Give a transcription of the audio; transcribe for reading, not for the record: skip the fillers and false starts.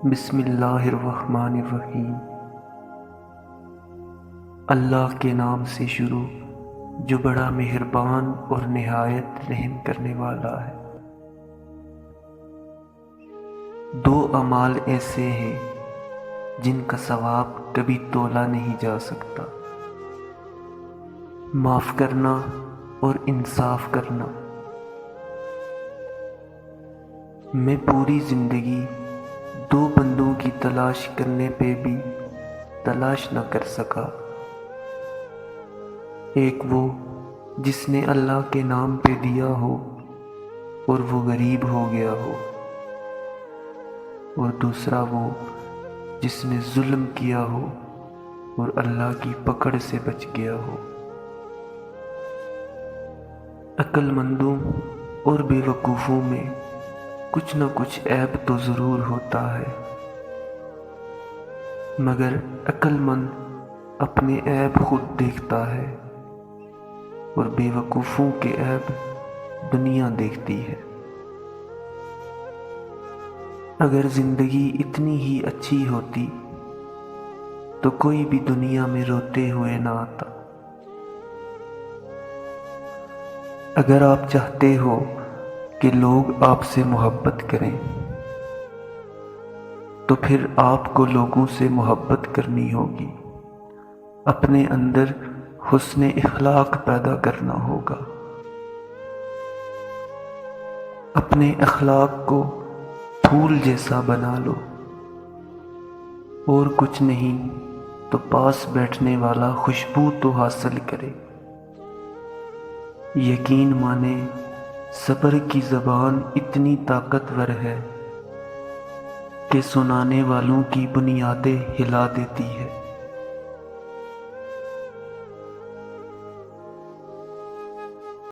بسم اللہ الرحمن الرحیم۔ اللہ کے نام سے شروع جو بڑا مہربان اور نہایت رحم کرنے والا ہے۔ دو اعمال ایسے ہیں جن کا ثواب کبھی تولا نہیں جا سکتا، معاف کرنا اور انصاف کرنا۔ میں پوری زندگی دو بندوں کی تلاش کرنے پہ بھی تلاش نہ کر سکا، ایک وہ جس نے اللہ کے نام پہ دیا ہو اور وہ غریب ہو گیا ہو، اور دوسرا وہ جس نے ظلم کیا ہو اور اللہ کی پکڑ سے بچ گیا ہو۔ عقل مندوں اور بے وقوفوں میں کچھ نہ کچھ عیب تو ضرور ہوتا ہے، مگر عقل مند اپنے عیب خود دیکھتا ہے اور بے وقوفوں کے عیب دنیا دیکھتی ہے۔ اگر زندگی اتنی ہی اچھی ہوتی تو کوئی بھی دنیا میں روتے ہوئے نہ آتا۔ اگر آپ چاہتے ہو کہ لوگ آپ سے محبت کریں تو پھر آپ کو لوگوں سے محبت کرنی ہوگی، اپنے اندر حسن اخلاق پیدا کرنا ہوگا۔ اپنے اخلاق کو پھول جیسا بنا لو، اور کچھ نہیں تو پاس بیٹھنے والا خوشبو تو حاصل کرے۔ یقین مانے صبر کی زبان اتنی طاقتور ہے کہ سنانے والوں کی بنیادیں ہلا دیتی ہے۔